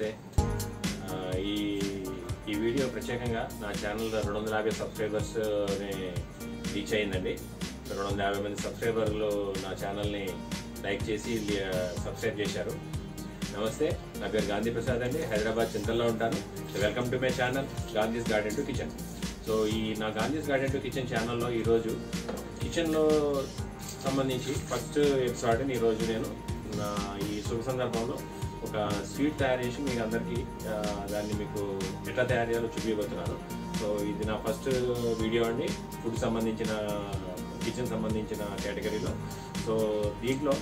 నమస్తే. ఈ ఈ వీడియో ప్రత్యేకంగా నా ఛానల్ 250 సబ్స్క్రైబర్స్ని రీచ్ అయిందండి. 250 మంది సబ్స్క్రైబర్లు నా ఛానల్ని లైక్ చేసి సబ్స్క్రైబ్ చేశారు. నమస్తే, నా పేరు గాంధీ ప్రసాద్ అండి. హైదరాబాద్ చింతల్లో ఉంటాను. Welcome to my channel Gandhi's garden to kitchen. So ఈ నా గాంధీస్ గార్డెన్ టు కిచెన్ ఛానల్లో ఈరోజు కిచెన్లో సంబంధించి ఫస్ట్ ఎపిసోడ్ని ఈరోజు నేను ఈ శుభ సందర్భంలో ఒక స్వీట్ తయారు చేసి మీకు అందరికీ దాన్ని మీకు ఎట్లా తయారు చేయాలో చూపించబోతున్నాను. సో ఇది నా ఫస్ట్ వీడియో అండి, ఫుడ్ సంబంధించిన కిచెన్ సంబంధించిన కేటగిరీలో. సో దీంట్లో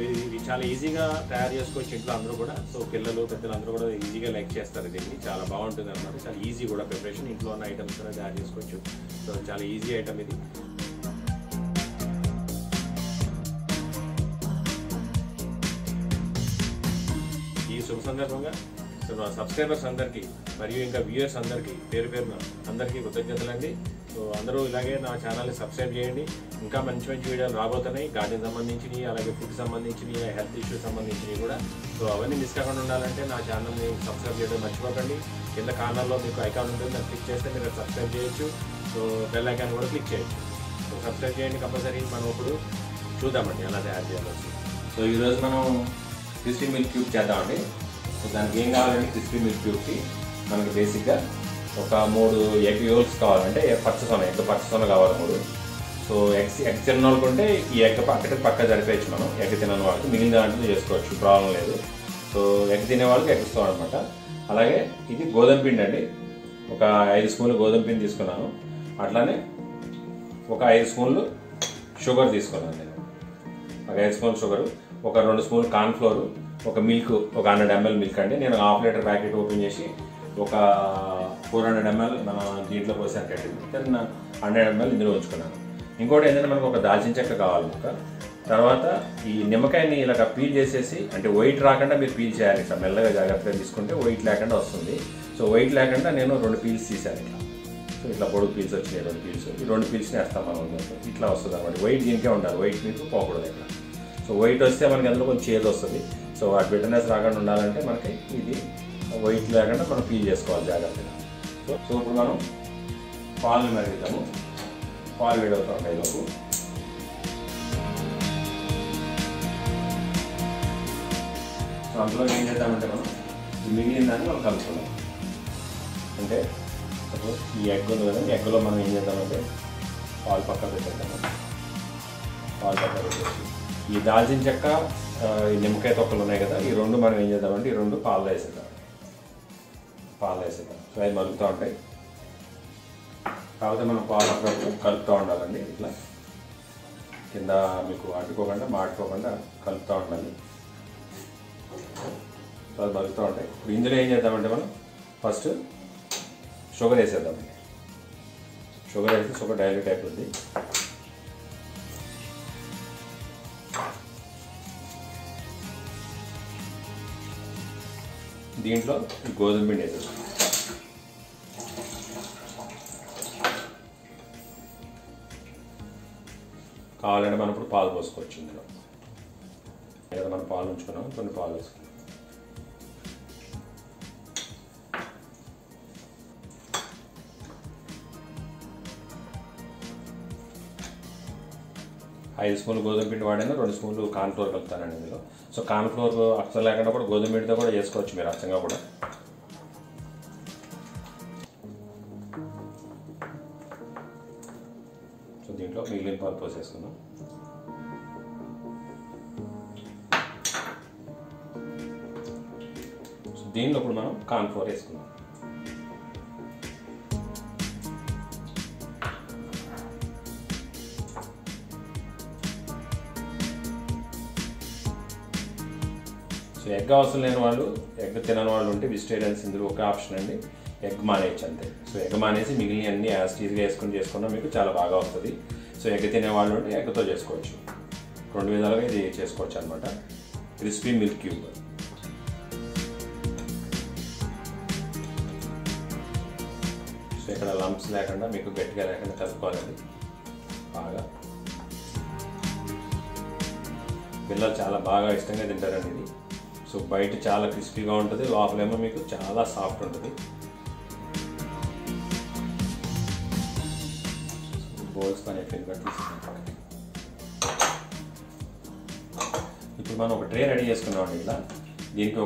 ఇది చాలా ఈజీగా తయారు చేసుకోవచ్చు ఇంట్లో అందరూ కూడా. సో పిల్లలు పెద్దలు అందరూ కూడా ఈజీగా లైక్ చేస్తారు. దీన్ని చాలా బాగుంటుంది అన్నమాట. చాలా ఈజీ కూడా ప్రిపరేషన్, ఇంట్లో ఉన్న ఐటమ్స్ కూడా తయారు చేసుకోవచ్చు. సో చాలా ఈజీ ఐటమ్ ఇది. ఈ శుభ సందర్భంగా నా సబ్స్క్రైబర్స్ అందరికీ మరియు ఇంకా వ్యూయర్స్ అందరికీ పేరు పేరున అందరికీ కృతజ్ఞతలండి. సో అందరూ ఇలాగే నా ఛానల్ని సబ్స్క్రైబ్ చేయండి. ఇంకా మంచి మంచి వీడియోలు రాబోతున్నాయి, గార్డెన్ సంబంధించినవి, అలాగే ఫుడ్ సంబంధించినవి, హెల్త్ ఇష్యూస్ సంబంధించినవి కూడా. సో అవన్నీ మిస్ కాకుండా ఉండాలంటే నా ఛానల్ని సబ్స్క్రైబ్ చేయడం మర్చిపోకండి. కింద కార్నర్లో మీకు ఐకాన్ ఉంటుంది, దాన్ని క్లిక్ చేస్తే మీరు సబ్స్క్రైబ్ చేయొచ్చు. సో బెల్ ఐకాన్ కూడా క్లిక్ చేయొచ్చు. సో సబ్స్క్రైబ్ చేయండి కంపల్సరీ. మనం ఇప్పుడు చూద్దామండి ఎలా తయారు చేయాలో. సో ఈరోజు మనం క్రిస్పీ మిల్క్ క్యూబ్ చేద్దామండి. సో దానికి ఏం కావాలంటే క్రిస్పీ మిల్క్ క్యూబ్కి మనకి బేసిక్గా ఒక 3 ఎగ్ యోల్స్ కావాలంటే ఎగ్ పచ్చసొన కావాలి 3. సో ఎగ్ తిన్న వాళ్ళకు ఉంటే ఈ ఎగ్ పక్క జరిపేయచ్చు. మనం ఎగ్ తినని వాళ్ళకి మిగిలిన దాంట్లో చేసుకోవచ్చు, ప్రాబ్లం లేదు. సో ఎగ్ తినే వాళ్ళకి ఎగ్ ఇస్తాం అనమాట. అలాగే ఇది గోధుమ పిండి అండి. ఒక 5 స్పూన్లు గోధుమ పిండి తీసుకున్నాను. అట్లానే ఒక 5 స్పూన్లు షుగర్ తీసుకున్నాను నేను. ఒక 5 స్పూన్లు షుగరు, ఒక 2 స్పూన్లు కార్న్ఫ్లోర్, ఒక మిల్క్, ఒక 100 ml మిల్క్ అండి. నేను ½ లీటర్ ప్యాకెట్ ఓపెన్ చేసి ఒక 400 ml మన దీంట్లో పోసాను కట్టి. 100 ml ఇందులో ఉంచుకున్నాను. ఇంకోటి ఏంటంటే మనకు ఒక దాల్చిన చెక్క కావాలి ఒక. తర్వాత ఈ నిమ్మకాయని ఇలా పీల్ చేసేసి, అంటే వైట్ రాకుండా మీరు పీల్ చేయాలి. ఇట్లా మెల్లగా జాగ్రత్తగా తీసుకుంటే వైట్ లేకుండా వస్తుంది. సో వైట్ లేకుండా నేను 2 పీల్స్ తీసాను ఇట్లా. సో ఇట్లా పొడుగు పీల్స్ వచ్చినాయి 2 పీల్స్. ఈ 2 పీల్స్ని వేస్తాం మనం. ఇట్లా వస్తుంది అనమాట. వైట్ దీనికే ఉండాలి, వైట్ మీకు పోకూడదు ఇక్కడ. సో వైట్ వస్తే మనకి అందులో కొంచెం చేదు వస్తుంది. సో ఆ బిటర్నెస్ రాకుండా ఉండాలంటే మనకి ఇది వైట్ లేకుండా మనం పీల్ చేసుకోవాలి జాగ్రత్తగా. సో ఇప్పుడు మనం పాలను మరుగుతాము. పాలు వేడవుతూ ఉంటాయి లోపు. సో అందులో ఏం చేద్దామంటే మనం మిగిలిన దాన్ని మనం కలుపుకుందాం. అంటే సపోజ్ ఈ ఎగ్ ఉంది కదా, ఎగ్లో మనం ఏం చేద్దామంటే పాలు పక్క పెట్టేద్దాము. పాలు పక్క పెట్టేసి ఈ దాల్చిన చెక్క, ఈ నిమ్మకాయ తొక్కలు ఉన్నాయి కదా, ఈ 2 మనం ఏం చేద్దామంటే ఈ 2 పాలు వేసేద్దాం. సో అవి మరుగుతూ ఉంటాయి. కాకపోతే మనం పాలు అప్పుడప్పుడు కలుపుతూ ఉండాలండి. ఇట్లా కింద మీకు అడ్డుకోకుండా మాడుకోకుండా కలుపుతూ ఉండాలి. సో అది మరుగుతూ ఉంటాయి. ఇప్పుడు ఇందులో ఏం చేద్దామంటే మనం ఫస్ట్ షుగర్ వేసేద్దామండి. షుగర్ వేస్తే షుగర్ డైల్యూట్ అయిపోతుంది. దీంట్లో గోధుమ పిండి వేసేస్తాం. కావాలంటే మనం ఇప్పుడు పాలు పోసుకోవచ్చు. ఇందులో ఏదో మనం పాలు ఉంచుకున్నాం, కొన్ని పాలు వేసుకున్నాం. ఐదు స్పూన్లు గోధుమ పిండి వాడినా 2 స్పూన్లు కార్న్ఫ్లోర్ కలుపుతానండి ఇందులో. సో కార్న్ఫ్లోర్ అచ్చం లేకుండా కూడా గోధుమ పిండితో కూడా చేసుకోవచ్చు మీరు అచ్చంగా కూడా. సో దీంట్లో మిగిలిన పాలు పోసేసుకుందాం. సో దీంట్లో ఇప్పుడు మనం కార్న్ఫ్లోర్ వేసుకుందాం. సో ఎగ్ అవసరం లేని వాళ్ళు, ఎగ్ తినని వాళ్ళు ఉంటే వెజిటేరియన్స్ ఇందులో ఒక ఆప్షన్ అండి, ఎగ్ మానేయచ్చు అంతే. సో ఎగ్ మానేసి మిగిలిన అన్ని యాస్టీజ్గా చేసుకున్నా మీకు చాలా బాగా వస్తుంది. సో ఎగ్ తినేవాళ్ళు ఉంటే ఎగ్తో చేసుకోవచ్చు. 2 విధాలుగా ఇది చేసుకోవచ్చు అనమాట. Crispy milk cube. సో ఇక్కడ లంప్స్ లేకుండా మీకు గట్టిగా లేకుండా కలుపుకోవాలండి బాగా. పిల్లలు చాలా బాగా ఇష్టంగా తింటారండి ఇది. సో బయట చాలా క్రిస్పీగా ఉంటుంది, లోపలేమో మీకు చాలా సాఫ్ట్ ఉంటుంది. బౌల్స్ కానీ ఫిల్గా తీసుకుంటాం. ఇప్పుడు మనం ఒక ట్రే రెడీ చేసుకున్నామండి. ఇలా దీనికి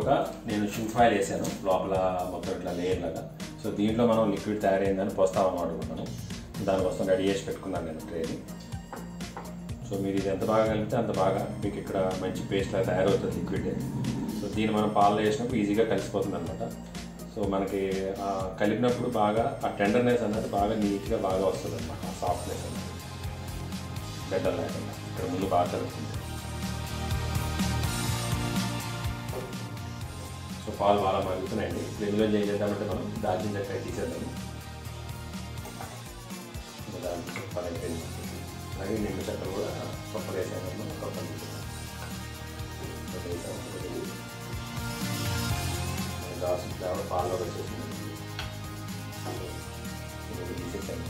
నేను షింక్ ఫాయిల్ వేసాను లోపల మొత్తం ఇట్లా లేయర్ లాగా. సో దీంట్లో మనం లిక్విడ్ తయారైందని పోస్తామనుకుంటున్నాను. దానికోసం రెడీ చేసి పెట్టుకున్నాను నేను ట్రేని. సో మీరు ఇది ఎంత బాగా కలిపితే అంత బాగా మీకు ఇక్కడ మంచి పేస్ట్ లాగా తయారవుతుంది లిక్విడ్. సో దీన్ని మనం పాలలో వేసినప్పుడు ఈజీగా కలిసిపోతుంది అనమాట. సో మనకి కలిపినప్పుడు బాగా ఆ టెండర్నెస్ అనేది బాగా నీట్గా బాగా వస్తుంది అనమాట. ఆ సాఫ్ట్నెస్ అనేది బెటర్ లేకుండా ఇక్కడ ముందు బాగా కలుపుతుంది. సో పాలు బాగా మరుగుతున్నాయండి. ఇందులో ఏం చేద్దామంటే మనం దాల్చిన చెక్క తీసేద్దాము. దాల్చిన చెక్క అయిపోయింది. అలాగే నిండు చెక్కలు కూడా కొప్పలు వేసాము. కొప్పలు గ్లాసు ఫ్లేవర్ పాలలో వచ్చేసింది. తీసేసాను.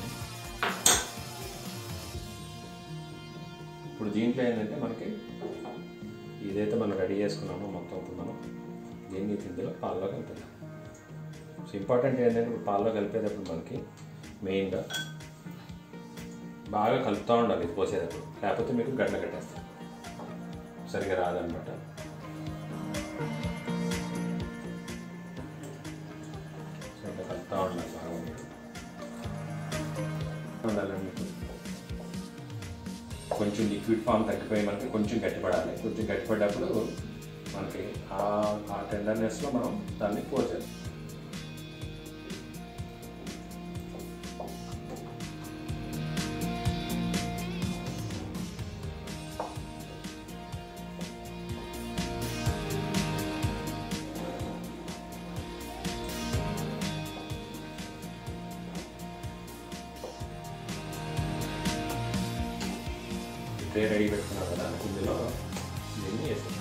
ఇప్పుడు దీంట్లో ఏంటంటే మనకి ఇదైతే మనం రెడీ చేసుకున్నామో మొత్తం ఇప్పుడు మనం దీన్ని ఇందులో పాలలో కలిపేద్దాం. సో ఇంపార్టెంట్ ఏంటంటే ఇప్పుడు పాలలో కలిపేటప్పుడు మనకి మెయిన్గా బాగా కలుపుతూ ఉండాలి ఇది పోసేటప్పుడు, లేకపోతే మీకు గడ్డ కట్టేస్తాం, సరిగ్గా రాదనమాట. సో ఇట్లా కలుపుతూ ఉండాలి బాగా ఉండాలండి. మీకు కొంచెం లిక్విడ్ ఫామ్ తగ్గిపోయి మనకి కొంచెం గట్టిపడాలి. కొంచెం గట్టిపడ్డప్పుడు మనకి ఆ టెండర్నెస్లో మనం దాన్ని పోసేది. ట్రే రెడీ పెట్టుకున్నాం కదా, ఇందులో దీన్ని వేస్తాం.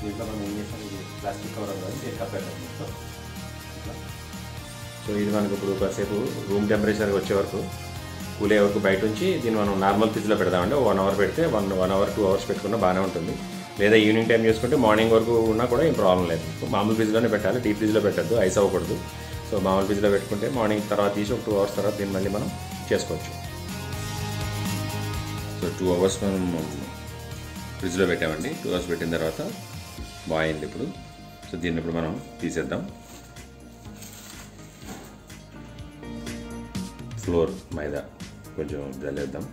దీంట్లో మనం ఏం చేస్తాం, ఇది ప్లాస్టిక్ కవర్ అనేది కప్పెట్టాం ఇట్లా. సో ఇది మనకు ఇప్పుడు కాసేపు రూమ్ టెంపరేచర్కి వచ్చే వరకు కూల్ అయ్యే వరకు బయట ఉంచి దీన్ని మనం నార్మల్ ఫ్రిడ్జ్లో పెడదామండి. 1 అవర్ పెడితే 1 అవర్ 2 అవర్స్ పెట్టుకున్నా బాగానే ఉంటుంది. లేదా ఈవినింగ్ టైం చేసుకుంటే మార్నింగ్ వరకు ఉన్నా కూడా ఏం ప్రాబ్లం లేదు. మామూలు ఫ్రిడ్జ్లోనే పెట్టాలి, డీప్ ఫ్రిడ్జ్లో పెట్టద్దు, ఐస్ అవ్వకూడదు. సో మామూలు ఫ్రిడ్జ్లో పెట్టుకుంటే మార్నింగ్ తర్వాత తీసి ఒక 2 అవర్స్ తర్వాత దీన్ని మళ్ళీ మనం చేసుకోవచ్చు. సో 2 అవర్స్ మనం ఫ్రిడ్జ్లో పెట్టామండి. 2 అవర్స్ పెట్టిన తర్వాత బాగుంది ఇప్పుడు. సో దీన్ని ఇప్పుడు మనం తీసేద్దాం. ఫ్లోర్ మైదా కొంచెం జల్లేద్దాం.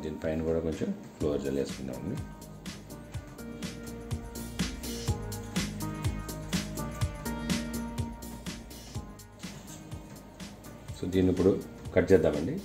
దీనిపైన కూడా కొంచెం ఫ్లోర్ జల్లేసుకుందామండి. సో దీన్ని ఇప్పుడు కట్ చేద్దామండి.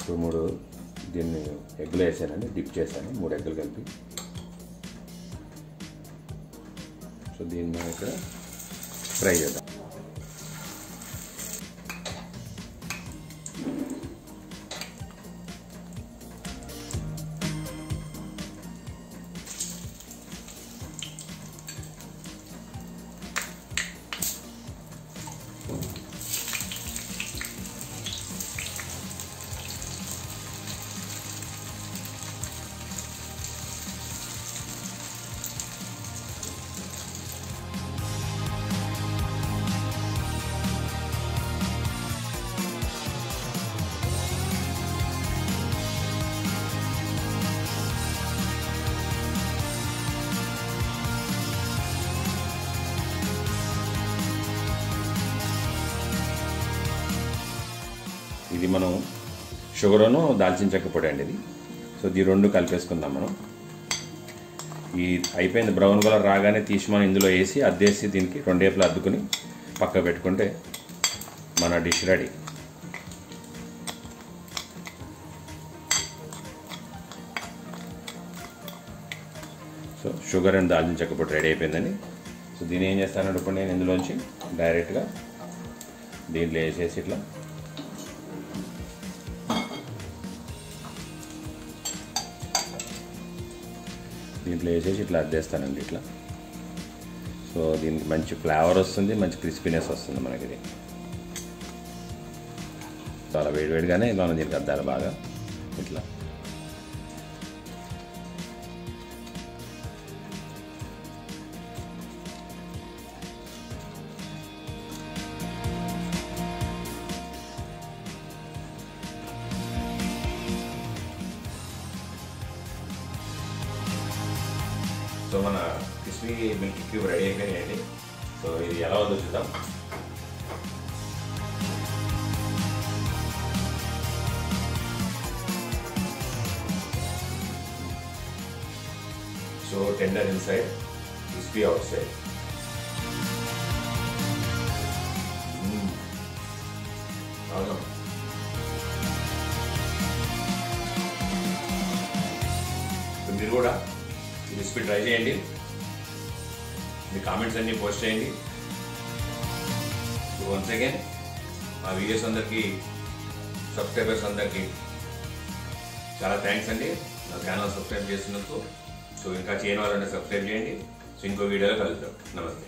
ఇప్పుడు 3 దీన్ని ఎగ్గులు వేసానండి, డిప్ చేశాను 3 ఎగ్గులు కలిపి. సో దీన్ని మనం ఇక్కడ ఫ్రై చేద్దాం. ఇది మనం షుగరును దాల్చిన చెక్క పొడి అండి ఇది. సో ఈ రెండు కలిపేసుకుందాం మనం. ఈ అయిపోయింది బ్రౌన్ కలర్ రాగానే తీసి మనం ఇందులో వేసి అద్దేసి దీనికి రెండేపులు అద్దుకుని పక్క పెట్టుకుంటే మన dish ready. So sugar and దాల్చిన చెక్క పొడి రెడీ అయిపోయిందండి. సో దీన్ని ఏం చేస్తానంటే ఇప్పుడు నేను ఇందులోంచి డైరెక్ట్గా దీంట్లో వేసేసి ఇట్లా అద్దేస్తానండి ఇట్లా. సో దీనికి మంచి ఫ్లేవర్ వస్తుంది, మంచి క్రిస్పీనెస్ వస్తుంది మనకి. ఇది చాలా వేడివేడిగానే ఇలా దీనికి అద్దాలి బాగా ఇట్లా. సో మన క్రిస్పీ మిల్క్ క్యూబ్ రెడీ అయిపోయినాయండి. సో ఇది ఎలా ఉందో చూద్దాం. So tender inside, crispy out side. అవును, మీరు కూడా ఈ రెసిపీ ట్రై చేయండి. మీ కామెంట్స్ అన్నీ పోస్ట్ చేయండి. సో వన్స్ అగైన్ మా వీడియోస్ అందరికీ, సబ్స్క్రైబర్స్ అందరికీ చాలా థ్యాంక్స్ అండి నా ఛానల్ సబ్స్క్రైబ్ చేసినందుకు. సో ఇంకా చేయని వాళ్ళంటే సబ్స్క్రైబ్ చేయండి. సో ఇంకో వీడియోలో కలుద్దాం. నమస్తే.